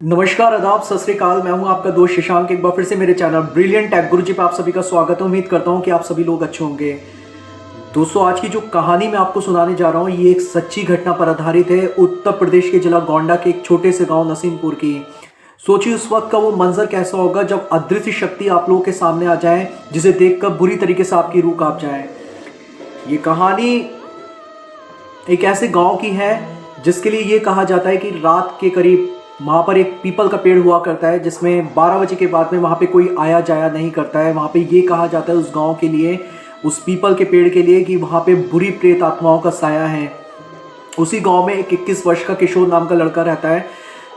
नमस्कार, आदाब, सत श्री अकाल। मैं हूं आपका दोस्त शशांक। एक बार फिर से मेरे चैनल ब्रिलियंट टेक गुरुजी पे आप सभी का स्वागत है। उम्मीद करता हूं कि आप सभी लोग अच्छे होंगे। दोस्तों, आज की जो कहानी मैं आपको सुनाने जा रहा हूं ये एक सच्ची घटना पर आधारित है। उत्तर प्रदेश के जिला गोंडा के एक छोटे से गांव नसीमपुर की। सोचिए उस वक्त का वो मंजर कैसा होगा जब अदृश्य शक्ति आप लोगों के सामने आ जाए, जिसे देखकर बुरी तरीके से आपकी रूह कांप जाए। ये कहानी एक ऐसे गांव की है जिसके लिए ये कहा जाता है कि रात के करीब वहाँ पर एक पीपल का पेड़ हुआ करता है, जिसमें 12 बजे के बाद में वहाँ पे कोई आया जाया नहीं करता है। वहाँ पे ये कहा जाता है उस गांव के लिए, उस पीपल के पेड़ के लिए, कि वहाँ पे बुरी प्रेत आत्माओं का साया है। उसी गांव में एक 21 वर्ष का किशोर नाम का लड़का रहता है,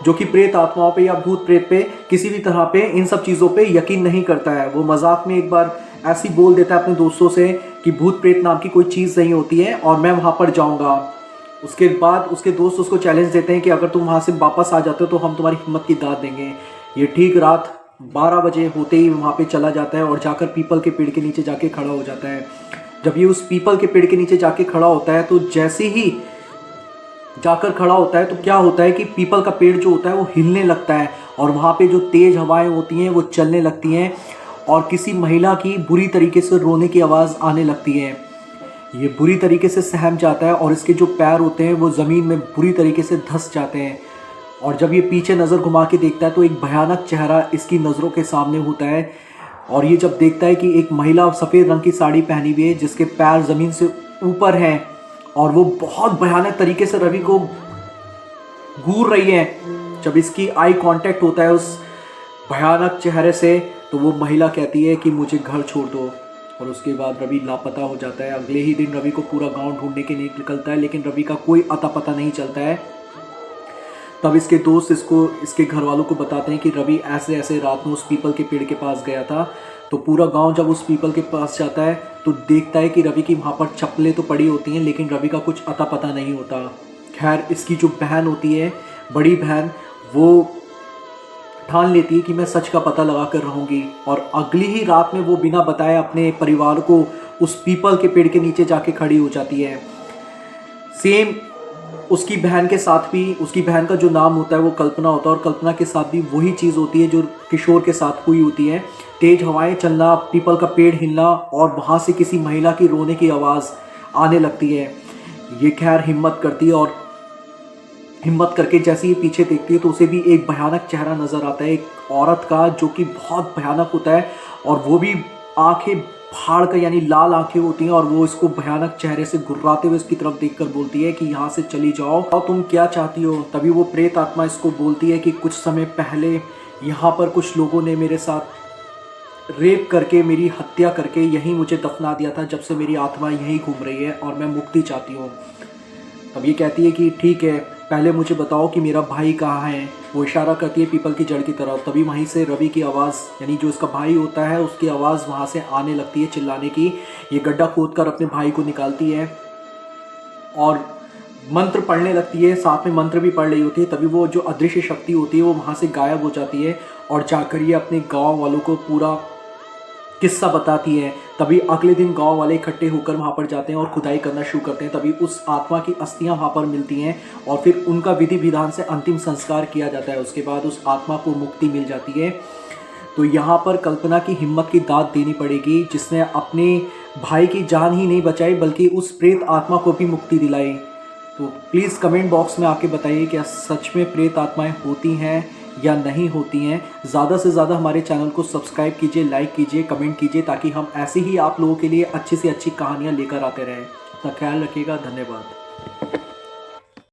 जो कि प्रेत आत्माओं पे या भूत प्रेत पे किसी भी तरह पे इन सब चीज़ों पे यकीन नहीं करता है। वो मजाक में एक बार ऐसी बोल देता है अपने दोस्तों से कि भूत प्रेत नाम की कोई चीज़ नहीं होती है और मैं वहाँ पर जाऊँगा। उसके बाद उसके दोस्त उसको चैलेंज देते हैं कि अगर तुम वहाँ से वापस आ जाते हो तो हम तुम्हारी हिम्मत की दाद देंगे। ये ठीक रात 12 बजे होते ही वहाँ पे चला जाता है और जाकर पीपल के पेड़ के नीचे जाके खड़ा हो जाता है। जब ये उस पीपल के पेड़ के नीचे जाके खड़ा होता है तो जैसे ही जाकर खड़ा होता है तो क्या होता है कि पीपल का पेड़ जो होता है वो हिलने लगता है और वहाँ पे जो तेज हवाएं होती हैं वो चलने लगती हैं और किसी महिला की बुरी तरीके से रोने की आवाज़ आने लगती है। ये बुरी तरीके से सहम जाता है और इसके जो पैर होते हैं वो ज़मीन में बुरी तरीके से धंस जाते हैं। और जब ये पीछे नज़र घुमा के देखता है तो एक भयानक चेहरा इसकी नज़रों के सामने होता है। और ये जब देखता है कि एक महिला सफ़ेद रंग की साड़ी पहनी हुई है, जिसके पैर ज़मीन से ऊपर हैं और वो बहुत भयानक तरीके से रवि को घूर रही है। जब इसकी आई कांटेक्ट होता है उस भयानक चेहरे से तो वो महिला कहती है कि मुझे घर छोड़ दो। और उसके बाद रवि लापता हो जाता है। अगले ही दिन रवि को पूरा गांव ढूंढने के लिए निकलता है, लेकिन रवि का कोई अता पता नहीं चलता है। तब इसके दोस्त इसके घर वालों को बताते हैं कि रवि ऐसे ऐसे रात में उस पीपल के पेड़ के पास गया था। तो पूरा गांव जब उस पीपल के पास जाता है तो देखता है कि रवि की वहाँ पर चप्पलें तो पड़ी होती हैं, लेकिन रवि का कुछ अता पता नहीं होता। खैर, इसकी जो बहन होती है, बड़ी बहन, वो ठान लेती है कि मैं सच का पता लगा कर रहूँगी। और अगली ही रात में वो बिना बताए अपने परिवार को उस पीपल के पेड़ के नीचे जाके खड़ी हो जाती है। सेम उसकी बहन के साथ भी, उसकी बहन का जो नाम होता है वो कल्पना होता है और कल्पना के साथ भी वही चीज़ होती है जो किशोर के साथ हुई होती है। तेज हवाएं चलना, पीपल का पेड़ हिलना और वहाँ से किसी महिला की रोने की आवाज़ आने लगती है। ये खैर हिम्मत करती है और हिम्मत करके जैसे ही पीछे देखती है तो उसे भी एक भयानक चेहरा नज़र आता है, एक औरत का, जो कि बहुत भयानक होता है। और वो भी आंखें फाड़ कर, यानी लाल आंखें होती हैं, और वो इसको भयानक चेहरे से गुर्राते हुए इसकी तरफ देखकर बोलती है कि यहाँ से चली जाओ और तुम क्या चाहती हो। तभी वो प्रेत आत्मा इसको बोलती है कि कुछ समय पहले यहाँ पर कुछ लोगों ने मेरे साथ रेप करके, मेरी हत्या करके यहीं मुझे दफना दिया था। जब से मेरी आत्मा यहीं घूम रही है और मैं मुक्ति चाहती हूँ। तब ये कहती है कि ठीक है, पहले मुझे बताओ कि मेरा भाई कहाँ है। वो इशारा करती है पीपल की जड़ की तरफ। तभी वहीं से रवि की आवाज़, यानी जो इसका भाई होता है, उसकी आवाज़ वहाँ से आने लगती है, चिल्लाने की। ये गड्ढा खोद कर अपने भाई को निकालती है और मंत्र पढ़ने लगती है, साथ में मंत्र भी पढ़ रही होती है। तभी वो जो अदृश्य शक्ति होती है वो वहाँ से गायब हो जाती है और जाकर ये अपने गाँव वालों को पूरा किस्सा बताती है। तभी अगले दिन गांव वाले इकट्ठे होकर वहां पर जाते हैं और खुदाई करना शुरू करते हैं। तभी उस आत्मा की अस्थियां वहां पर मिलती हैं और फिर उनका विधि विधान से अंतिम संस्कार किया जाता है। उसके बाद उस आत्मा को मुक्ति मिल जाती है। तो यहाँ पर कल्पना की हिम्मत की दाद देनी पड़ेगी, जिसने अपने भाई की जान ही नहीं बचाई बल्कि उस प्रेत आत्मा को भी मुक्ति दिलाई। तो प्लीज़ कमेंट बॉक्स में आके बताइए क्या सच में प्रेत आत्माएँ होती हैं या नहीं होती हैं। ज़्यादा से ज़्यादा हमारे चैनल को सब्सक्राइब कीजिए, लाइक कीजिए, कमेंट कीजिए, ताकि हम ऐसे ही आप लोगों के लिए अच्छी से अच्छी कहानियाँ लेकर आते रहें। अपना ख्याल रखिएगा। धन्यवाद।